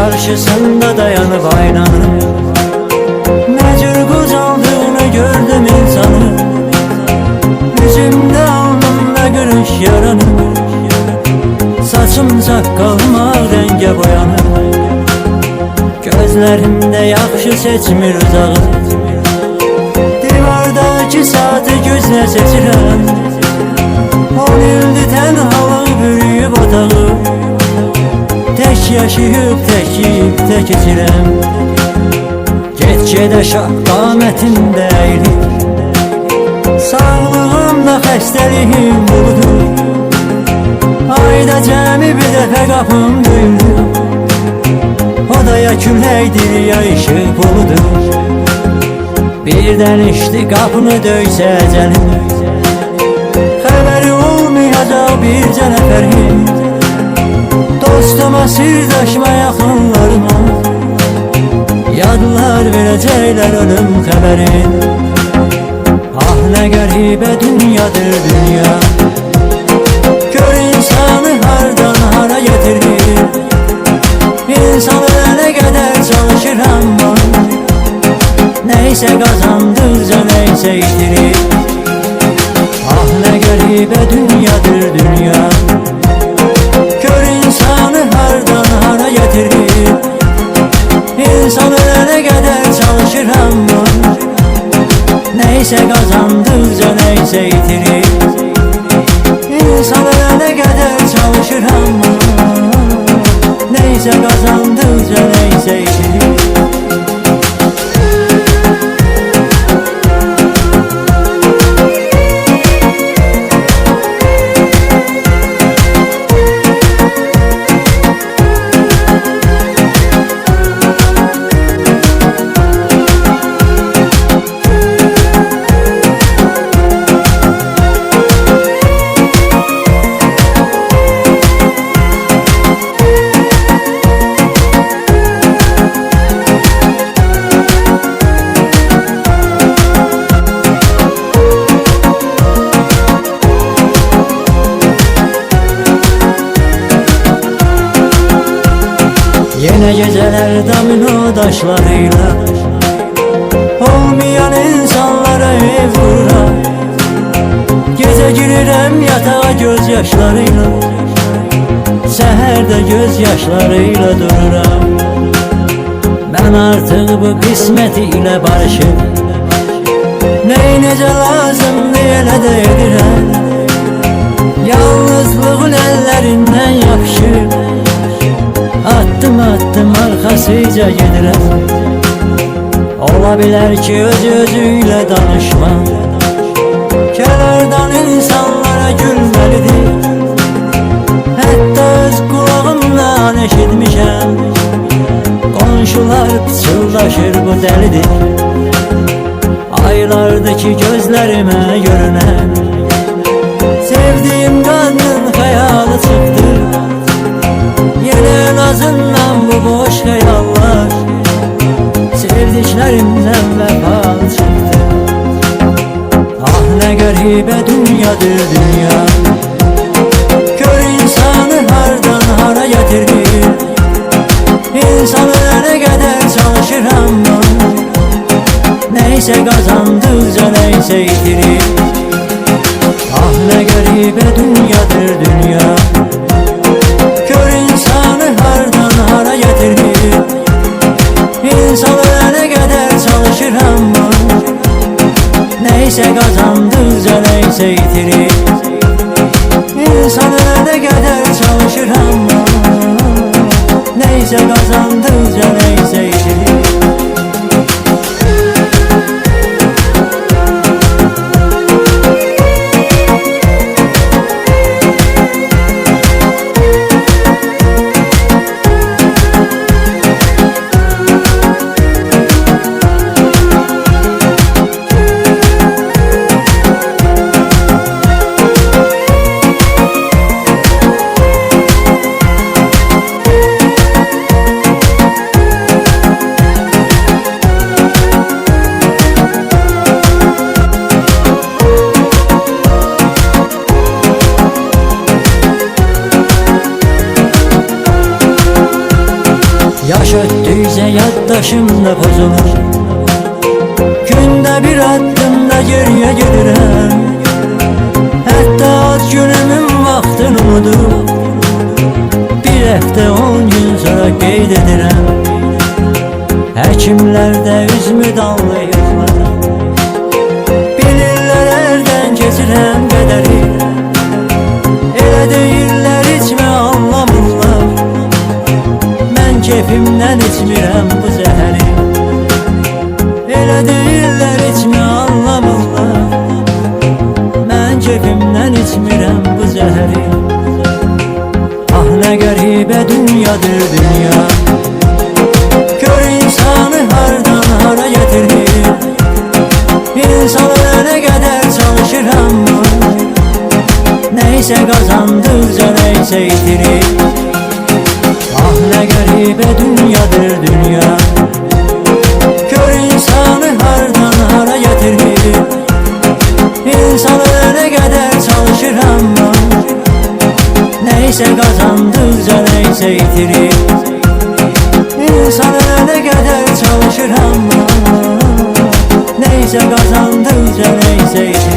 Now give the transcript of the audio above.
karşısında dayanıp aynanın ne cür kocaldığını gördüm insanı. Yüzümde alnımda gülüş yaranır, saçım sakalım ağ renge boyanır. Gözlerimde yaxşı seçmir uzağı, divardaki saati gözle seçirəm. 10 ildir tənhalıq bürüyüb otağı, tek yaşayıb tek yiyib tek içirəm. Get-gedə şah qamətində əyilir, sağlığımda xəstəliyim buludur. Ayda cəmi bir dəfə qapım döyülür, o da ya küləkdir ya işıq buludur. Birdən işdi qapını döysə əcəlim, xəbəri olmayacaq bircə nəfərim. Dostuma, sirdaşıma, yaxınlarıma yadlar verəcəklər ölüm xəbərin. Ah nə qəribə dünyadır dünya, gör insanı hardan hara getirir. İnsan ölənə qədər çalışır amma neysə qazandıqca neysə itirir. Ah nə qəribə dünyadır dünya, gör insanı hardan hara getirir. İnsan ölənə qədər çalışır amma neysə qazandıqca neysə itirir. İnsan ölənə qədər çalışır amma neysə qazandıqca neysə itirir. Yine geceler domino daşlarıyla olmayan insanlara ev kurar. Gece girirəm yatağa gözyaşlarıyla, səhərdə gözyaşlarıyla dururam. Ben artık bu qisməti ilə barışım, ney necə lazımdır elə də edirəm. Yalnızlığın əllərindən yapışır, attım attım arkasıca gedirəm. Ola bilər ki özüyle danışma, kenardan insanlara gülmelidir. Hətta öz kulağımdan eşitmişəm, qonşular pıçıldaşır bu dəlidir. Aylardır ki gözlerime görünən sevdiğim qadın xəyalı çıxdı. Yine en azından bu boş hayallar sevdiklerimden vefalı çıktı. Ah ne garibə dünyadır dünya, gör insanı hardan hara getirir. İnsan ölene kadar çalışır ama neyse kazandıkça neyse itirir. Ah ne garibə dünyadır dünya, gör insanı hardan hara getirir. İnsan ölene kadar çalışır ama neyse kazandıkça neyse itirir. İnsan ölene kadar çalışır ama neyse kazandıkça neyse itirir. Yaş öttüyse yaddaşımda pozulur. Günde bir addımda geriye gidirəm. Hətta ad günümün vaxtını unudup bir həftə 10 gün sonra qeyd edirəm. Həkimlər də üzümü dallayırlar. Bilirlər əldən keçirəm qədəri. Elə deyirlər içmə anlamırlar. Mən keyfimdən içmirəm bu zəhəri. Elə deyirlər içmə anlamırlar. Mən keyfimdən içmirəm bu zəhəri. Ah nə qəribə dünyadır dünya. Gör insanı hardan hara getirir. İnsan ölənə qədər çalışıram. Neysə qazandıqca neysə itirir. Ah nə qəribə dünyadır dünya. Gör insanı hardan hara getirir. İnsan ölənə qədər çalışıram. Neysə qazandıqca neysə itirir. İnsan ölənə qədər çalışıram. Neysə qazandıqca neysə itirir.